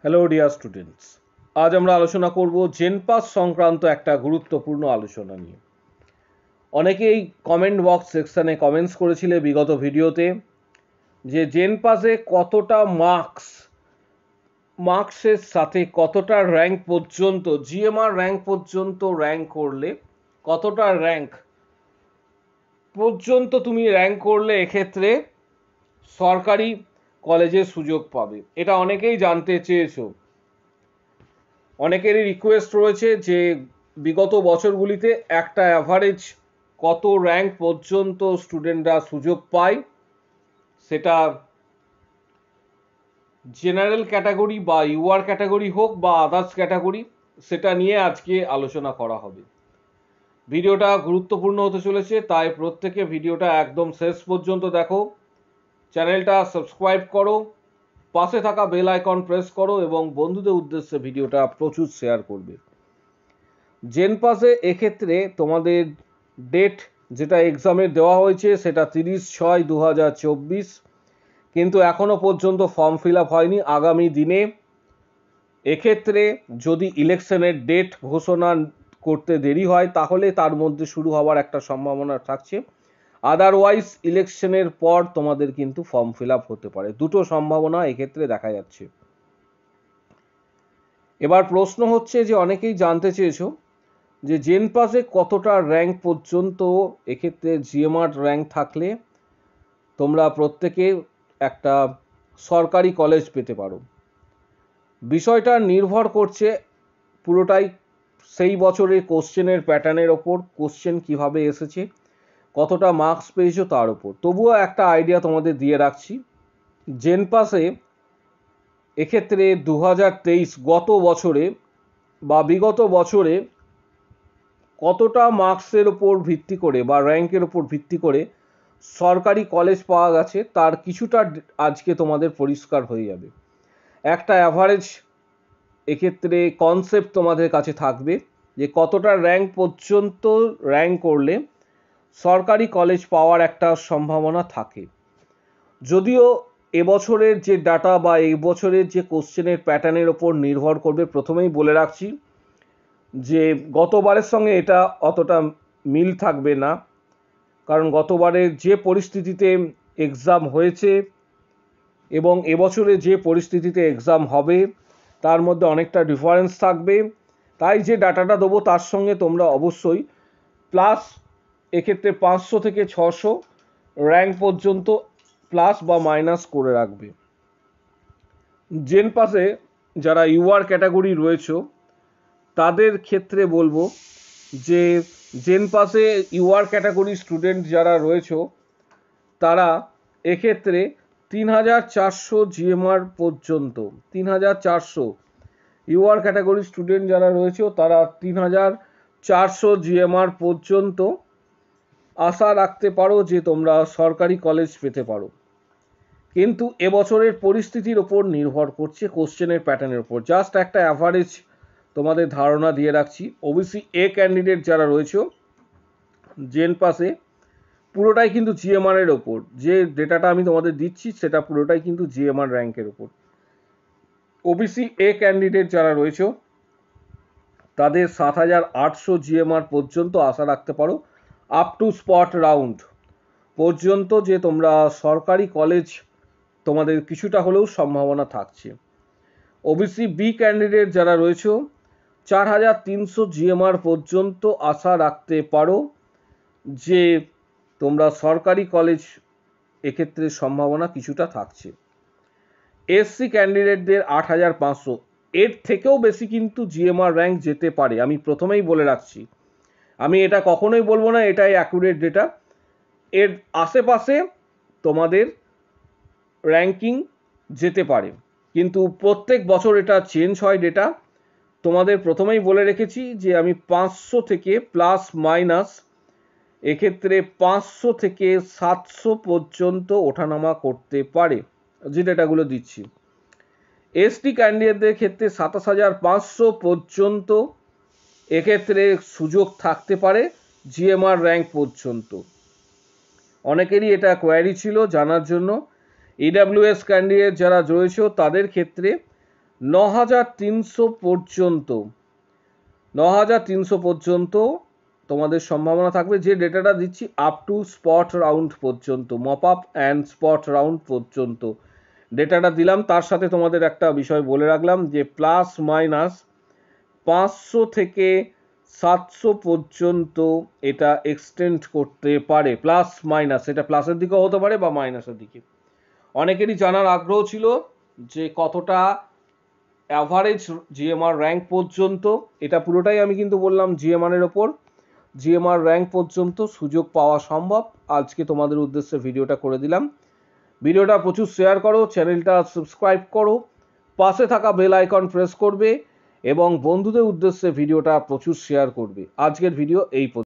Hello dear students, আজ আমরা আলোচনা করব জেনপাস সংক্রান্ত একটা গুরুত্বপূর্ণ আলোচনা নিয়ে। অনেকেই কমেন্ট বক্স সেকশানে কমেন্টস করেছিলে বিগত ভিডিওতে যে জেনপাসে কতটা মার্কসের সাথে কতটা র্যাঙ্ক পর্যন্ত জিএমআর র্যাঙ্ক পর্যন্ত র্যাঙ্ক করলে কতটা র্যাঙ্ক পর্যন্ত তুমি র্যাঙ্ক করলে এক্ষেত্রে সরকারি কলেজে সুযোগ পাবে। এটা অনেকেই জানতে চেয়েছো। অনেকেরই রিকোয়েস্ট রয়েছে যে বিগত বছরগুলিতে একটা অ্যাভারেজ কত র্যাঙ্ক পর্যন্ত স্টুডেন্টরা সুযোগ পায়, সেটা জেনারেল ক্যাটাগরি বা ইউআর ক্যাটাগরি হোক বা আদার্স ক্যাটাগরি, সেটা নিয়ে আজকে আলোচনা করা হবে। ভিডিওটা গুরুত্বপূর্ণ হতে চলেছে, তাই প্রত্যেকে ভিডিওটা একদম শেষ পর্যন্ত দেখো, চ্যানেলটা সাবস্ক্রাইব করো, পাশে থাকা বেল আইকন প্রেস করো এবং বন্ধুদের উদ্দেশ্যে ভিডিওটা প্রচুর শেয়ার করবে। জেনপাসে এক্ষেত্রে তোমাদের ডেট যেটা এক্সামের দেওয়া হয়েছে সেটা 30/6/2024, কিন্তু এখনও পর্যন্ত ফর্ম ফিল আপ হয়নি। আগামী দিনে এক্ষেত্রে যদি ইলেকশনের ডেট ঘোষণা করতে দেরি হয় তাহলে তার মধ্যে শুরু হওয়ার একটা সম্ভাবনা থাকছে, আদারওয়াইজ ইলেকশনের পর তোমাদের কিন্তু ফর্ম ফিল আপ হতে পারে। দুটো সম্ভাবনা এক্ষেত্রে দেখা যাচ্ছে। এবার প্রশ্ন হচ্ছে যে অনেকেই জানতে চেয়েছো যে জেনপাসে কতটা র্যাঙ্ক পর্যন্ত এক্ষেত্রে জিএমআর র্যাঙ্ক থাকলে তোমরা প্রত্যেকে একটা সরকারি কলেজ পেতে পারো। বিষয়টা নির্ভর করছে পুরোটাই সেই বছরের কোশ্চেনের প্যাটার্নের ওপর, কোশ্চেন কিভাবে এসেছে, কতটা মার্কস পেয়েছো তার ওপর। তবুও একটা আইডিয়া তোমাদের দিয়ে রাখছি। জেনপাসে এক্ষেত্রে 2023 গত বছরে বা বিগত বছরে কতটা মার্কসের ওপর ভিত্তি করে বা র্যাঙ্কের ওপর ভিত্তি করে সরকারি কলেজ পাওয়া গেছে তার কিছুটা আজকে তোমাদের পরিষ্কার হয়ে যাবে। একটা অ্যাভারেজ এক্ষেত্রে কনসেপ্ট তোমাদের কাছে থাকবে যে কতটা র্যাঙ্ক পর্যন্ত র্যাঙ্ক করলে সরকারি কলেজ পাওয়ার একটা সম্ভাবনা থাকে। যদিও এবছরের যে ডাটা বা এই বছরের যে কোশ্চেনের প্যাটার্নের ওপর নির্ভর করবে, প্রথমেই বলে রাখছি যে গতবারের সঙ্গে এটা অতটা মিল থাকবে না, কারণ গতবারে যে পরিস্থিতিতে এক্সাম হয়েছে এবং এবছরে যে পরিস্থিতিতে এক্সাম হবে তার মধ্যে অনেকটা ডিফারেন্স থাকবে। তাই যে ডাটাটা দেবো তার সঙ্গে তোমরা অবশ্যই প্লাস এক্ষেত্রে 500 থেকে 600 র্যাঙ্ক পর্যন্ত প্লাস বা মাইনাস করে রাখবে। জেনপাসে যারা ইউআর ক্যাটাগরি রয়েছে তাদের ক্ষেত্রে বলবো যে জেনপাসে ইউআর ক্যাটাগরি স্টুডেন্ট যারা রয়েছে তারা এক্ষেত্রে 3400 জিএমআর পর্যন্ত, 3400 ইউআর ক্যাটাগরি স্টুডেন্ট যারা রয়েছে তারা 3400 জিএমআর পর্যন্ত আশা রাখতে পারো যে তোমরা সরকারি কলেজ পেতে পারো। কিন্তু এবছরের পরিস্থিতির ওপর নির্ভর করছে, কোশ্চেনের প্যাটার্নের ওপর। জাস্ট একটা অ্যাভারেজ তোমাদের ধারণা দিয়ে রাখছি। ওবিসি এ ক্যান্ডিডেট যারা রয়েছে জেনপাসে পুরোটাই কিন্তু জিএমআর এর ওপর, যে ডেটাটা আমি তোমাদের দিচ্ছি সেটা পুরোটাই কিন্তু জিএমআর র্যাঙ্কের ওপর। ওবিসি এ ক্যান্ডিডেট যারা রয়েছে তাদের 7800 জিএমআর পর্যন্ত আশা রাখতে পারো, আপ টু স্পট রাউন্ড পর্যন্ত যে তোমরা সরকারি কলেজ তোমাদের কিছুটা হলেও সম্ভাবনা থাকছে। ওবিসি বি ক্যান্ডিডেট যারা রয়েছে 4300 জিএমআর পর্যন্ত আশা রাখতে পারো যে তোমরা সরকারি কলেজ এক্ষেত্রে সম্ভাবনা কিছুটা থাকছে। এসসি ক্যান্ডিডেটদের 8500, এর থেকেও বেশি কিন্তু জিএমআর র্যাঙ্ক যেতে পারে। আমি প্রথমেই বলে রাখছি, আমি এটা কখনোই বলবো না এটাই অ্যাকুরেট ডেটা, এর আশেপাশে তোমাদের র্যাঙ্কিং যেতে পারে, কিন্তু প্রত্যেক বছর এটা চেঞ্জ হয় ডেটা। তোমাদের প্রথমেই বলে রেখেছি যে আমি 500 থেকে প্লাস মাইনাস এক্ষেত্রে 500 থেকে 700 পর্যন্ত ওঠানামা করতে পারে, যে ডেটাগুলো দিচ্ছি। এসটি ক্যান্ডিডেটদের ক্ষেত্রে 27500 পর্যন্ত এক্ষেত্রে সুযোগ থাকতে পারে জিএমআর র্যাঙ্ক পর্যন্ত। অনেকেরই এটা কোয়ারি ছিল জানার জন্য। ইডাব্লিউএস ক্যান্ডিডেট যারা রয়েছে তাদের ক্ষেত্রে 9300 পর্যন্ত 9300 পর্যন্ত তোমাদের সম্ভাবনা থাকবে। যে ডেটাটা দিচ্ছি আপ টু স্পট রাউন্ড পর্যন্ত, mop up and spot round পর্যন্ত ডেটাটা দিলাম। তার সাথে তোমাদের একটা বিষয় বলে রাখলাম যে প্লাস মাইনাস 500 থেকে 700 পর্যন্ত এটা এক্সটেন্ড করতে পারে, প্লাস মাইনাস, এটা প্লাসের দিকেও হতে পারে বা মাইনাসের দিকে। অনেকেরই জানার আগ্রহ ছিল যে কতটা অ্যাভারেজ জিএমআর র্যাঙ্ক পর্যন্ত, এটা পুরোটাই আমি কিন্তু বললাম জিএমআর এর ওপর, জিএমআর র্যাঙ্ক পর্যন্ত সুযোগ পাওয়া সম্ভব। আজকে তোমাদের উদ্দেশ্যে ভিডিওটা করে দিলাম। ভিডিওটা প্রচুর শেয়ার করো, চ্যানেলটা সাবস্ক্রাইব করো, পাশে থাকা বেল আইকন প্রেস করবে এবং বন্ধুদের উদ্দেশ্যে ভিডিওটা প্রচুর শেয়ার করবে। আজকের ভিডিও এই পর্যন্ত।